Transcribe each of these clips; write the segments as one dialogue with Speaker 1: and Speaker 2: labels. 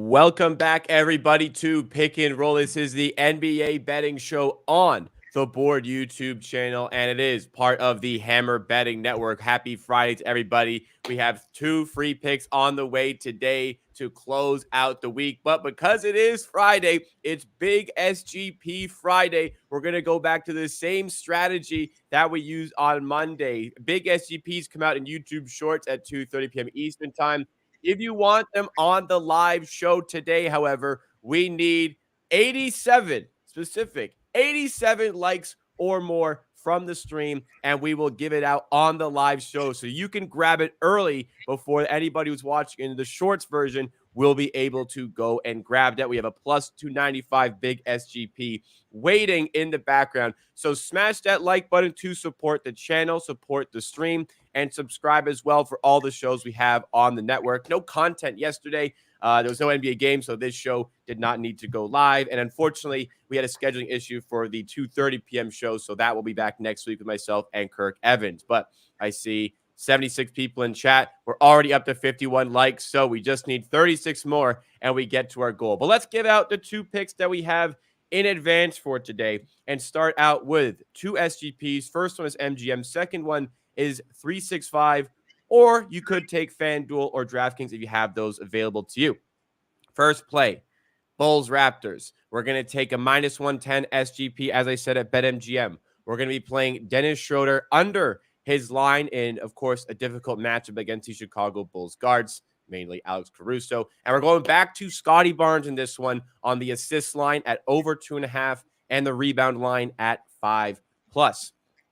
Speaker 1: Welcome back, everybody, to Pick and Roll. This is the NBA betting show on the Board YouTube channel, and it is part of the Hammer Betting Network. Happy Friday to everybody. We have 2 free picks on the way today to close out the week. But because it is Friday, it's Big SGP Friday. We're going to go back to the same strategy that we used on Monday. Big SGPs come out in YouTube Shorts at 2:30 p.m. Eastern Time. If you want them on the live show today, however, we need 87 likes or more from the stream, and we will give it out on the live show. So you can grab it early before anybody who's watching in the shorts version will be able to go and grab that. We have a plus 295 Big SGP waiting in the background. So smash that like button to support the channel, support the stream, and subscribe as well for all the shows we have on the network. No content yesterday. There was no NBA game, so this show did not need to go live. And unfortunately, we had a scheduling issue for the 2:30 p.m. show, so that will be back next week with myself and Kirk Evans. But I see 76 people in chat. We're already up to 51 likes, so we just need 36 more, and we get to our goal. But let's give out the 2 picks that we have in advance for today and start out with 2 SGPs. First one is MGM. Second one is 365, or you could take FanDuel or DraftKings if you have those available to you. First play, Bulls Raptors. We're going to take a minus 110 SGP, as I said, at BetMGM. We're going to be playing Dennis Schroeder under his line in, of course, a difficult matchup against the Chicago Bulls guards, mainly Alex Caruso. And we're going back to Scotty Barnes in this one on the assist line at over 2.5 and the rebound line at 5+.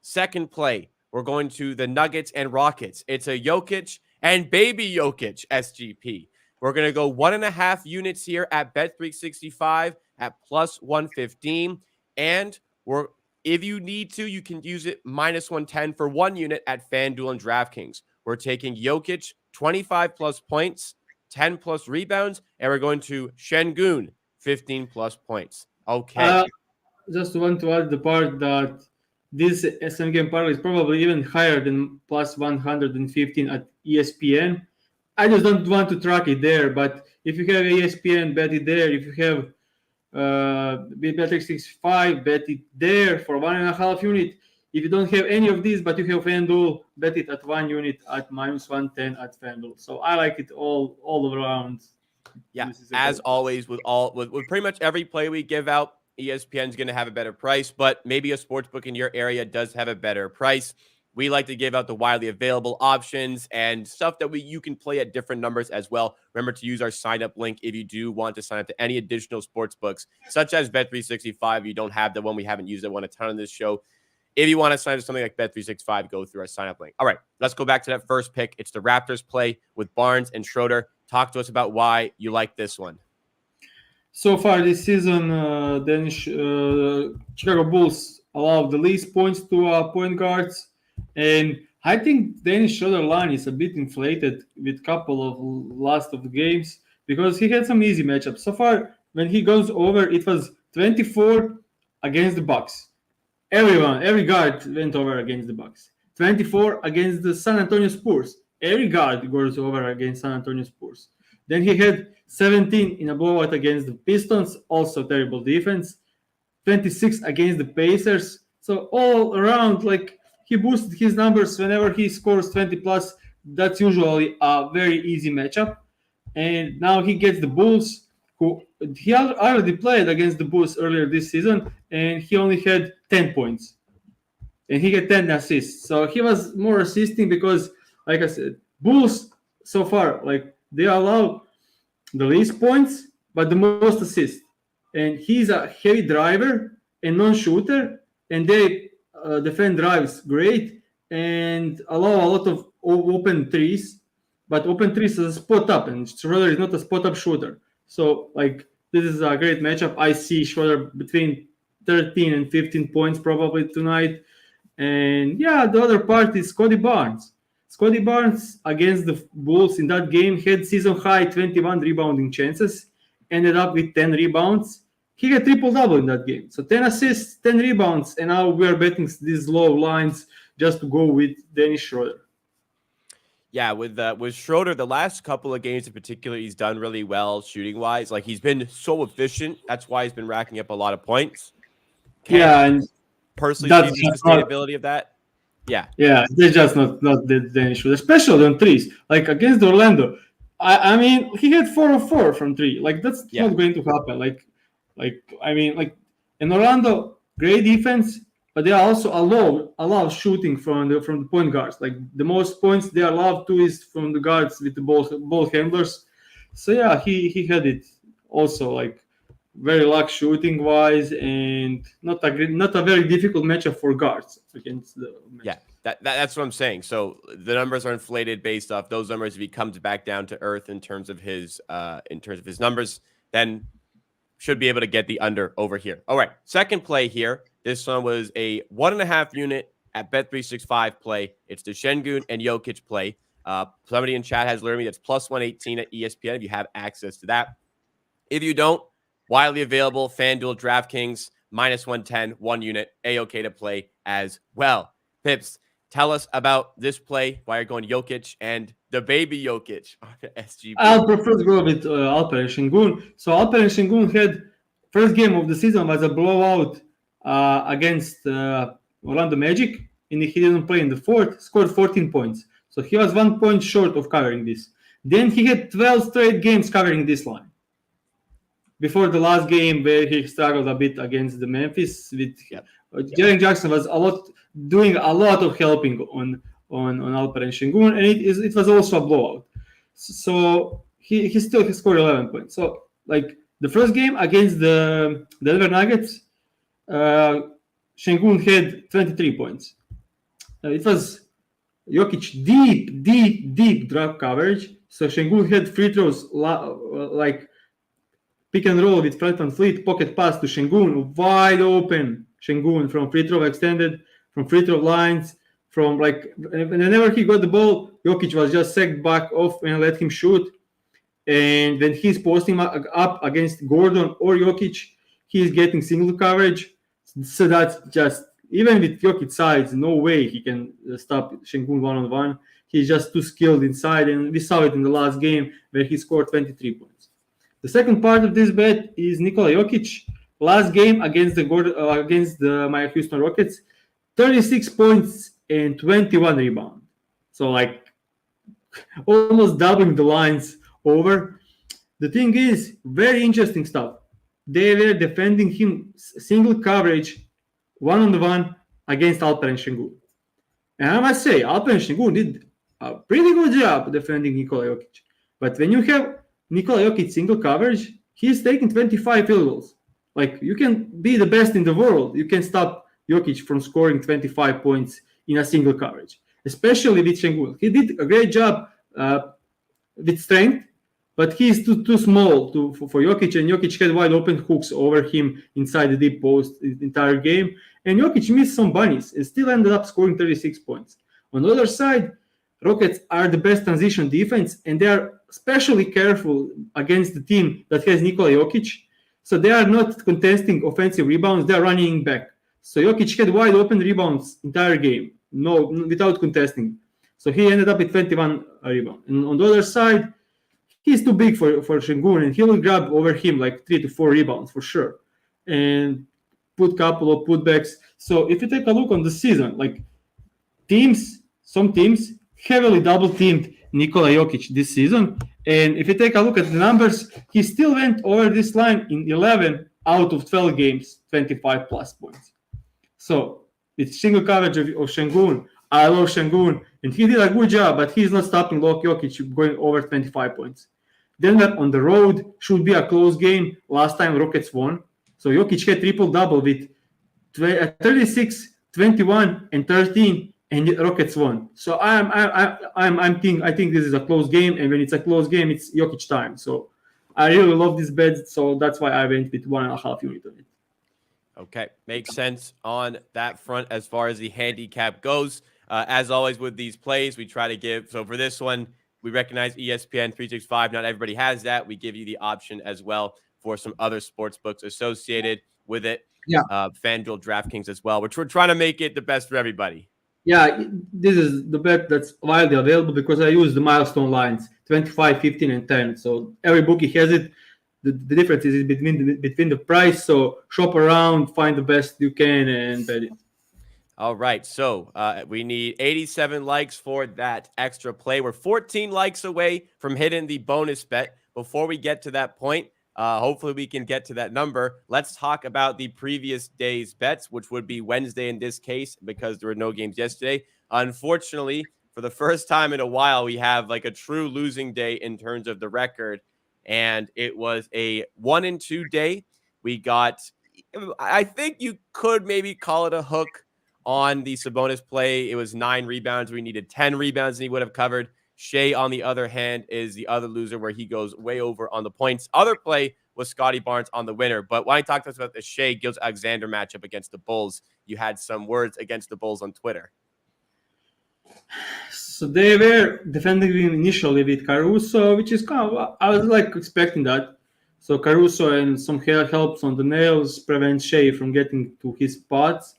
Speaker 1: Second play, we're going to the Nuggets and Rockets. It's a Jokic and baby Jokic SGP. We're going to go 1.5 units here at Bet365 at plus 115. And if you need to, you can use it minus 110 for 1 unit at FanDuel and DraftKings. We're taking Jokic, 25 plus points, 10 plus rebounds, and we're going to Şengün, 15 plus points. Okay.
Speaker 2: Just want to add the part that this SM game parlay is probably even higher than plus 115 at ESPN. I just don't want to track it there, but if you have ESPN, bet it there. If you have Bet365, bet it there for 1.5 unit. If you don't have any of these, but you have FanDuel, bet it at 1 unit at minus 110 at FanDuel. So I like it all around.
Speaker 1: Yeah, as always, with pretty much every play we give out, ESPN's going to have a better price, but maybe a sportsbook in your area does have a better price. We like to give out the widely available options and stuff that you can play at different numbers as well. Remember to use our sign-up link if you do want to sign up to any additional sports books, such as Bet365. You don't have the one. We haven't used that one a ton on this show. If you want to sign up to something like Bet365, go through our sign-up link. All right, let's go back to that first pick. It's the Raptors play with Barnes and Schroeder. Talk to us about why you like this one.
Speaker 2: So far this season, Chicago Bulls allowed the least points to point guards. And I think Dennis Schroeder line is a bit inflated with a couple of last of the games because he had some easy matchups. So far, when he goes over, it was 24 against the Bucks. Every guard went over against the Bucks. 24 against the San Antonio Spurs. Every guard goes over against San Antonio Spurs. Then he had 17 in a blowout against the Pistons, also terrible defense. 26 against the Pacers. So all around, like, he boosted his numbers whenever he scores 20 plus. That's usually a very easy matchup. And now he gets the Bulls, who he already played against the Bulls earlier this season, and he only had 10 points. And he had 10 assists. So he was more assisting because, like I said, Bulls so far, like, they allow the least points, but the most assists. And he's a heavy driver and non-shooter, and they defend drives great and allow a lot of open threes, but open threes is a spot up, and Schroeder is not a spot up shooter. So, like, this is a great matchup. I see Schroeder between 13 and 15 points probably tonight. And yeah, the other part is Scotty Barnes. Scotty Barnes against the Bulls in that game had season high 21 rebounding chances, ended up with 10 rebounds. He had triple-double in that game. So 10 assists, 10 rebounds, and now we are betting these low lines just to go with Dennis Schroeder.
Speaker 1: Yeah, with Schroeder, the last couple of games in particular, he's done really well shooting wise. Like he's been so efficient. That's why he's been racking up a lot of points. Can't
Speaker 2: Yeah, and
Speaker 1: personally see
Speaker 2: that's
Speaker 1: the
Speaker 2: just not.
Speaker 1: sustainability of that. Yeah,
Speaker 2: Yeah, they're just not the issue, especially on threes. Like against Orlando, I mean, he had 4 of 4 from three. Like that's
Speaker 1: yeah,
Speaker 2: not going to happen. Like I mean, like in Orlando, great defense, but they also allow shooting from the point guards. Like the most points they allow to is from the guards with the ball handlers. So yeah, he had it also like very luck shooting wise, and not a very difficult matchup for guards against the
Speaker 1: yeah.
Speaker 2: matchup.
Speaker 1: That's what I'm saying. So the numbers are inflated based off those numbers. If he comes back down to earth in terms of his numbers, then should be able to get the under over here. All right, second play here. This one was a 1.5 unit at Bet365 play. It's the Şengün and Jokic play. Somebody in chat has learned me that's plus 118 at ESPN if you have access to that. If you don't, widely available, FanDuel, DraftKings, minus 110, 1 unit, A-OK to play as well. Pips, tell us about this play, why you're going Jokic and the baby Jokic on SGP.
Speaker 2: I'll prefer to go with Alperen Şengün. So Alperen Şengün had first game of the season was a blowout against Orlando Magic, and he didn't play in the fourth. Scored 14 points, so he was 1 point short of covering this. Then he had 12 straight games covering this line. Before the last game where he struggled a bit against the Memphis, with Jaren Jackson was doing a lot of helping on Alperen Şengün, and it was also a blowout. So he still scored 11 points. So like the first game against the Denver Nuggets, Şengün had 23 points. It was Jokic deep drop coverage. So Şengün had free throws like pick and roll with Fred VanVleet, pocket pass to Şengün, wide open Şengün from free throw extended, from free throw lines, from like whenever he got the ball, Jokic was just sacked back off and let him shoot. And when he's posting up against Gordon or Jokic, he's getting single coverage. So that's just, even with Jokic size, no way he can stop Şengün one-on-one. He's just too skilled inside, and we saw it in the last game where he scored 23 points. The second part of this bet is Nikola Jokic. Last game against the my Houston Rockets, 36 points and 21 rebounds. So like almost doubling the lines over. The thing is, very interesting stuff. They were defending him single coverage, one-on-one against Alperen Şengün. And I must say, Alperen Şengün did a pretty good job defending Nikola Jokic. But when you have Nikola Jokic single coverage, he's taking 25 field goals. Like, you can be the best in the world. You can stop Jokic from scoring 25 points in a single coverage, especially with Şengün. He did a great job with strength, but he's too small for Jokic, and Jokic had wide open hooks over him inside the deep post the entire game. And Jokic missed some bunnies and still ended up scoring 36 points. On the other side, Rockets are the best transition defense, and they are especially careful against the team that has Nikola Jokic. So they are not contesting offensive rebounds, they are running back. So Jokic had wide open rebounds entire game, without contesting. So he ended up with 21 rebounds. And on the other side, he's too big for Şengün, and he will grab over him like 3 to 4 rebounds for sure, and put a couple of putbacks. So if you take a look on the season, like some teams heavily double teamed Nikola Jokic this season, and if you take a look at the numbers, he still went over this line in 11 out of 12 games, 25 plus points. So it's single coverage of Şengün. I love Şengün, and he did a good job, but he's not stopping Jokic going over 25 points. Denver on the road should be a close game. Last time Rockets won. So Jokic had triple-double with 36, 21, and 13, and Rockets won. So I think this is a close game, and when it's a close game, it's Jokic time. So I really love this bet, so that's why I went with 1.5 unit on it.
Speaker 1: Okay, makes sense on that front as far as the handicap goes. As always with these plays, we try to give. So for this one, we recognize ESPN 365. Not everybody has that. We give you the option as well for some other sports books associated with it.
Speaker 2: Yeah.
Speaker 1: FanDuel, DraftKings as well. We're trying to make it the best for everybody.
Speaker 2: Yeah, this is the bet that's widely available because I use the milestone lines 25, 15, and 10. So every bookie has it. The difference is between the price. So shop around, find the best you can, and bet it.
Speaker 1: All right, so we need 87 likes for that extra play. We're 14 likes away from hitting the bonus bet. Before we get to that point, hopefully we can get to that number. Let's talk about the previous day's bets, which would be Wednesday in this case, because there were no games yesterday. Unfortunately, for the first time in a while, we have like a true losing day in terms of the record, and it was a 1-2 day. We got, I think you could maybe call it a hook on the Sabonis play. It was 9 rebounds. We needed 10 rebounds, and he would have covered. Shea, on the other hand, is the other loser where he goes way over on the points. Other play was Scotty Barnes on the winner. But when I talked to us about the Shea Gilgeous-Alexander matchup against the Bulls, you had some words against the Bulls on Twitter.
Speaker 2: So they were defending him initially with Caruso, which is kind of, I was like expecting that. So Caruso and some helps on the nails prevent Shea from getting to his spots.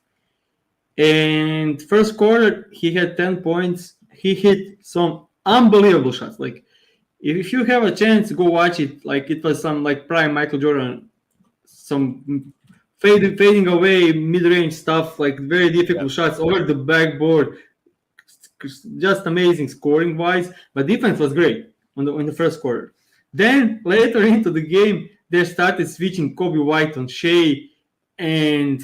Speaker 2: And first quarter, he had 10 points. He hit some unbelievable shots. Like, if you have a chance, go watch it. Like, it was some like prime Michael Jordan, some fading away mid-range stuff, like very difficult shots over the backboard. Just amazing scoring wise, but defense was great in the first quarter. Then later into the game, they started switching Kobe White on Shea, and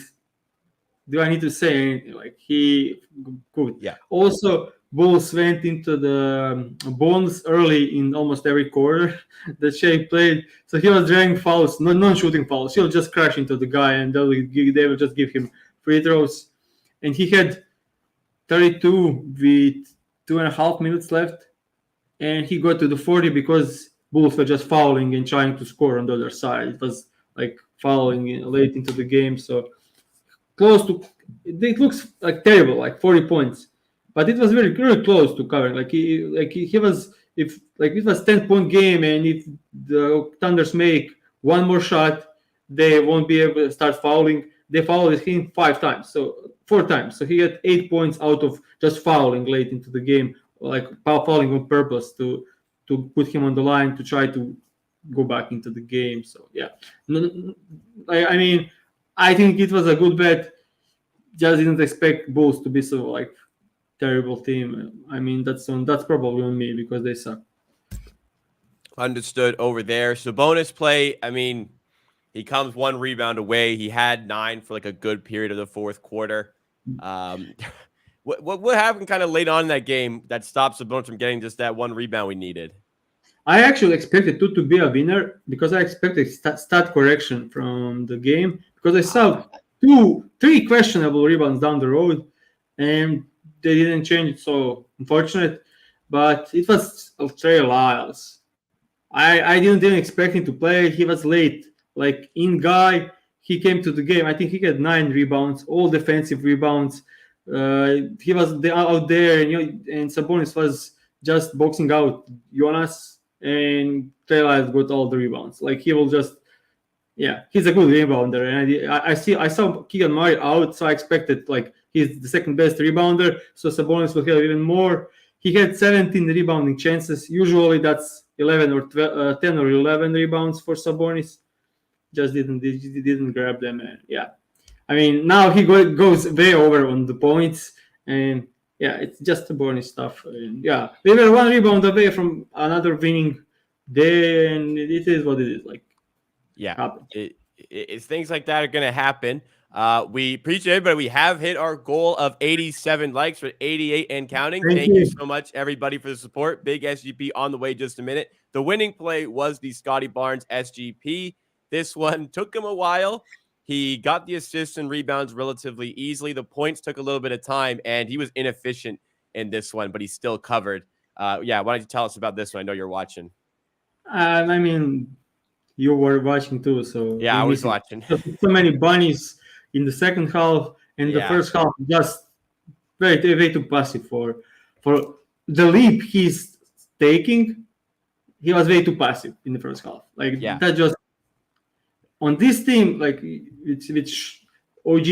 Speaker 2: do I need to say anything? Like, he could.
Speaker 1: Yeah.
Speaker 2: Also, Bulls went into the bonus early in almost every quarter that Shea played. So he was drawing fouls, non-shooting fouls. He'll just crash into the guy, and they will just give him free throws. And he had 32 with 2.5 minutes left, and he got to the 40 because Bulls were just fouling and trying to score on the other side. It was like fouling late into the game, so close to. It looks like terrible, like 40 points, but it was very close to covering. Like he was, if like it was 10-point game, and if the Thunders make one more shot, they won't be able to start fouling. They fouled him 4 times. So he had 8 points out of just fouling late into the game, like fouling on purpose to put him on the line to try to go back into the game. So yeah, I mean, I think it was a good bet. Just didn't expect Bulls to be so like terrible team. I mean, that's probably on me because they suck.
Speaker 1: Understood over there. So bonus play, I mean, he comes 1 rebound away. He had 9 for like a good period of the fourth quarter. What happened kind of late on in that game that stopped Sabonis from getting just that 1 rebound we needed?
Speaker 2: I actually expected to be a winner because I expected stat correction from the game because I saw 3 questionable rebounds down the road, and they didn't change it. So unfortunate, but it was Trey Lyles. I didn't even expect him to play. He was late, like in guy. He came to the game. I think he had 9 rebounds, all defensive rebounds. He was out there, and Sabonis was just boxing out Jonas, and Trey Lyles got all the rebounds. Like, he will just, yeah, he's a good rebounder. And I saw Keegan Murray out, so I expected like he's the second best rebounder. So Sabonis will have even more. He had 17 rebounding chances. Usually that's 11 or 10 or 11 rebounds for Sabonis. Just didn't grab them. And yeah, I mean, now he goes way over on the points, and yeah, it's just Sabonis stuff. And yeah, we were 1 rebound away from another winning day, and it is what it is. Like,
Speaker 1: yeah, it's things like that are going to happen. We appreciate it, but we have hit our goal of 87 likes for 88 and counting. Thank you so much, everybody, for the support. Big SGP on the way just a minute. The winning play was the Scotty Barnes SGP. This one took him a while. He got the assists and rebounds relatively easily. The points took a little bit of time, and he was inefficient in this one, but he still covered. Yeah, why don't you tell us about this one? I know you're watching.
Speaker 2: I mean, you were watching too, so
Speaker 1: yeah, I was watching.
Speaker 2: So many bunnies in the second half, and the first half just way too passive for the leap he's taking. He was way too passive in the first half. Like, that just on this team, like which OG,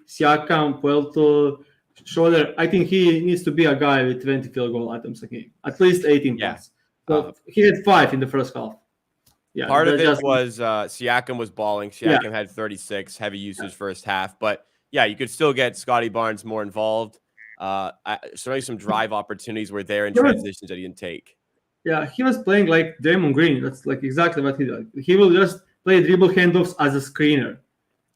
Speaker 2: Siakam, Puelto, Schroeder, I think he needs to be a guy with 20 field goal attempts a game, at least 18
Speaker 1: Yeah.
Speaker 2: plus. So he had 5 in the first half. Yeah,
Speaker 1: Part of
Speaker 2: that's
Speaker 1: it
Speaker 2: just
Speaker 1: was Siakam was balling.
Speaker 2: yeah.
Speaker 1: Siakam had 36, heavy usage first half. But yeah, you could still get Scotty Barnes more involved. Certainly some drive opportunities were there in
Speaker 2: He was,
Speaker 1: transitions that he didn't take.
Speaker 2: yeah, he was playing like Draymond Green. That's like exactly what he does. He will just play dribble handoffs as a screener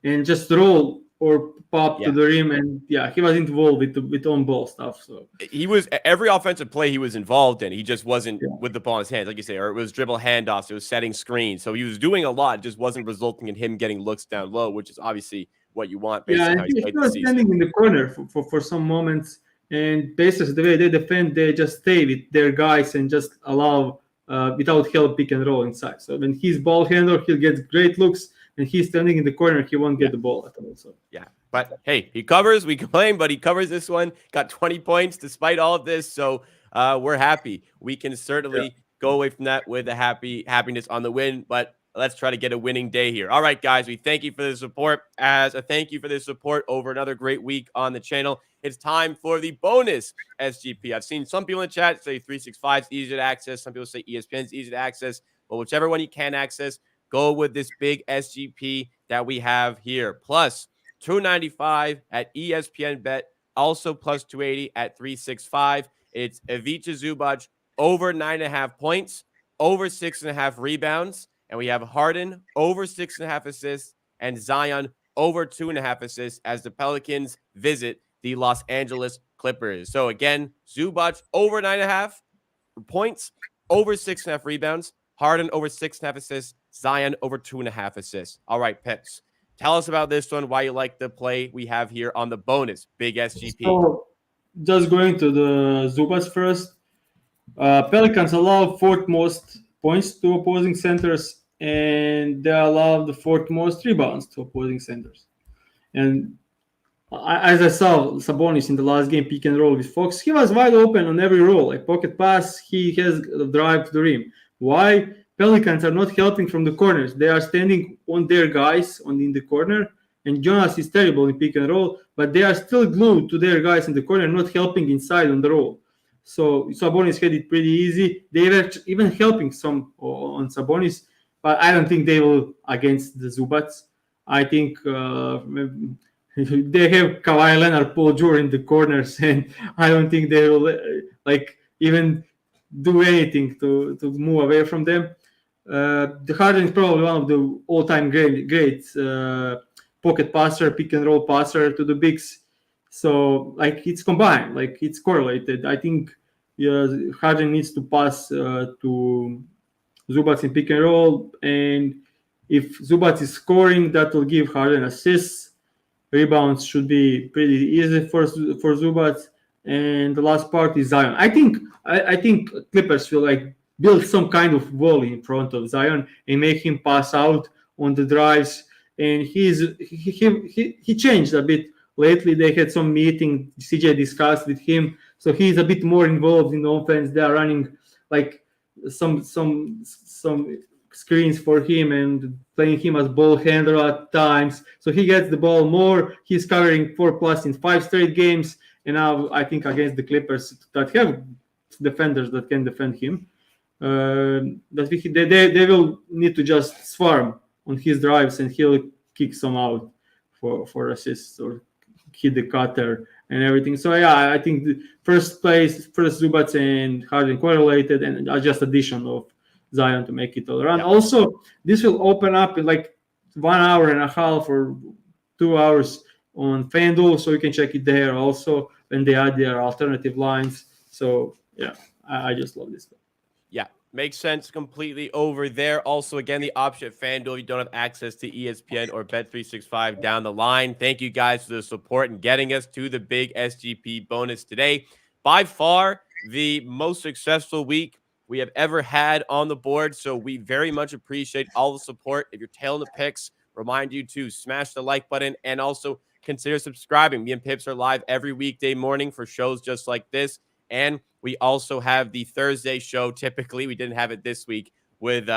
Speaker 2: and just roll or pop to
Speaker 1: Yeah.
Speaker 2: the rim. And yeah, he was involved with on ball stuff. So
Speaker 1: He was every offensive play he was involved in. He just wasn't
Speaker 2: yeah,
Speaker 1: with the ball in his hands, like you say, or it was dribble handoffs, it was setting screens. So he was doing a lot, just wasn't resulting in him getting looks down low, which is obviously what you want based
Speaker 2: yeah,
Speaker 1: on
Speaker 2: and
Speaker 1: how he's
Speaker 2: he
Speaker 1: played this
Speaker 2: was
Speaker 1: season.
Speaker 2: standing in the corner for some moments. And basically, the way they defend, they just stay with their guys and just allow without help pick and roll inside. So when he's ball handler, he'll get great looks, and he's standing in the corner, he won't
Speaker 1: Yeah.
Speaker 2: get the ball at all. So
Speaker 1: Yeah. But hey, he covers. We complain, but he covers this one. Got 20 points despite all of this. So we're happy. We can
Speaker 2: yeah.
Speaker 1: certainly go away from that with a happiness on the win. But let's try to get a winning day here. All right, guys. We thank you for the support. As a thank you for the support over another great week on the channel, it's time for the bonus SGP. I've seen some people in the chat say 365 is easy to access. Some people say ESPN is easy to access. But whichever one you can access, go with this big SGP that we have here. Plus, 295 at ESPN Bet, also plus 280 at 365. It's Ivica Zubac over 9.5 points, over 6.5 rebounds, and we have Harden over 6.5 assists and Zion over 2.5 assists as the Pelicans visit the Los Angeles Clippers. So again, Zubac over 9.5 points, over 6.5 rebounds, Harden over 6.5 assists, Zion over 2.5 assists. All right, Pips. Tell us about this one, why you like the play we have here on the bonus, big SGP.
Speaker 2: So just going to the Zubas first. Pelicans allow fourth most points to opposing centers, and they allow the fourth most rebounds to opposing centers. And as I saw Sabonis in the last game pick and roll with Fox, he was wide open on every roll, like pocket pass. He has a drive to the rim. Why Pelicans are not helping from the corners? They are standing on their guys in the corner, and Jonas is terrible in pick and roll, but they are still glued to their guys in the corner, not helping inside on the roll. So Sabonis had it pretty easy. They were even helping some on Sabonis, but I don't think they will against the Zubats. I think they have Kawhi Leonard, Paul George in the corners, and I don't think they will like even do anything to move away from them. The Harden is probably one of the all-time great pocket passer, pick and roll passer to the bigs. So like it's combined, like it's correlated. I think Harden needs to pass to Zubac in pick and roll, and if Zubac is scoring, that will give Harden assists. Rebounds should be pretty easy for Zubac. And the last part is Zion. I think Clippers will like build some kind of wall in front of Zion and make him pass out on the drives. And he changed a bit lately. They had some meeting CJ discussed with him, so he's a bit more involved in the offense. They are running like some screens for him and playing him as ball handler at times. So he gets the ball more. He's covering 4+ in 5 straight games. And now I think against the Clippers that have defenders that can defend him, that they will need to just swarm on his drives and he'll kick some out for assists or hit the cutter and everything. So yeah, I think the first Zubac and Harden correlated, and just addition of Zion to make it all around.
Speaker 1: Yeah.
Speaker 2: Also, this will open up in like 1 hour and a half or 2 hours on FanDuel, so you can check it there also when they add their alternative lines. So yeah, I just love this.
Speaker 1: Yeah, makes sense completely over there. Also, again, the option at FanDuel, you don't have access to ESPN or Bet365 down the line. Thank you guys for the support and getting us to the big SGP bonus today. By far, the most successful week we have ever had on the board. So we very much appreciate all the support. If you're tailing the picks, remind you to smash the like button and also consider subscribing. Me and Pips are live every weekday morning for shows just like this. And we also have the Thursday show. Typically, we didn't have it this week with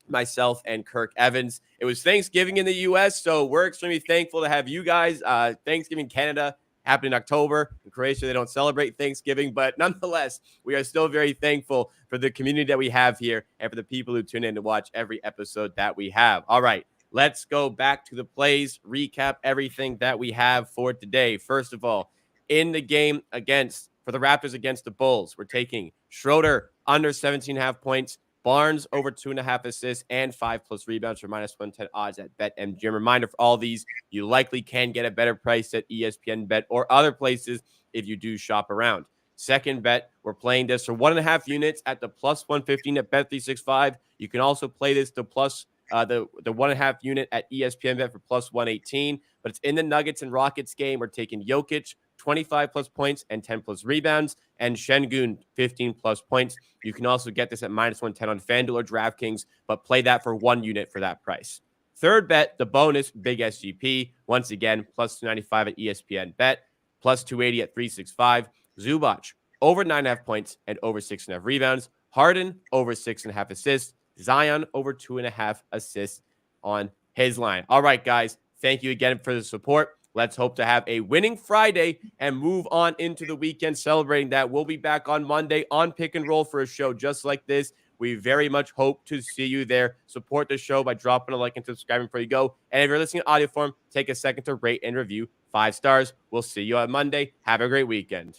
Speaker 1: myself and Kirk Evans. It was Thanksgiving in the U.S., so we're extremely thankful to have you guys. Thanksgiving Canada happened in October. In Croatia, they don't celebrate Thanksgiving, but nonetheless, we are still very thankful for the community that we have here and for the people who tune in to watch every episode that we have. All right, let's go back to the plays, recap everything that we have for today. First of all, in the game for the Raptors against the Bulls, we're taking Schroeder under 17.5 points, Barnes over 2.5 assists, and 5+ rebounds for -110 odds at BetMGM. Reminder for all these, you likely can get a better price at ESPN Bet or other places if you do shop around. Second bet, we're playing this for 1.5 units at the +115 at Bet365. You can also play this to the 1.5 unit at ESPN Bet for +118, but it's in the Nuggets and Rockets game. We're taking Jokic, 25+ points and 10+ rebounds, and Şengün, 15+ points. You can also get this at -110 on FanDuel or DraftKings, but play that for 1 unit for that price. Third bet, the bonus, big SGP. Once again, +295 at ESPN Bet, +280 at 365. Zubac, over 9.5 points and over 6.5 rebounds. Harden, over 6.5 assists. Zion, over 2.5 assists on his line. All right, guys, thank you again for the support. Let's hope to have a winning Friday and move on into the weekend celebrating that. We'll be back on Monday on Pick and Roll for a show just like this. We very much hope to see you there. Support the show by dropping a like and subscribing before you go. And if you're listening to audio form, take a second to rate and review 5 stars. We'll see you on Monday. Have a great weekend.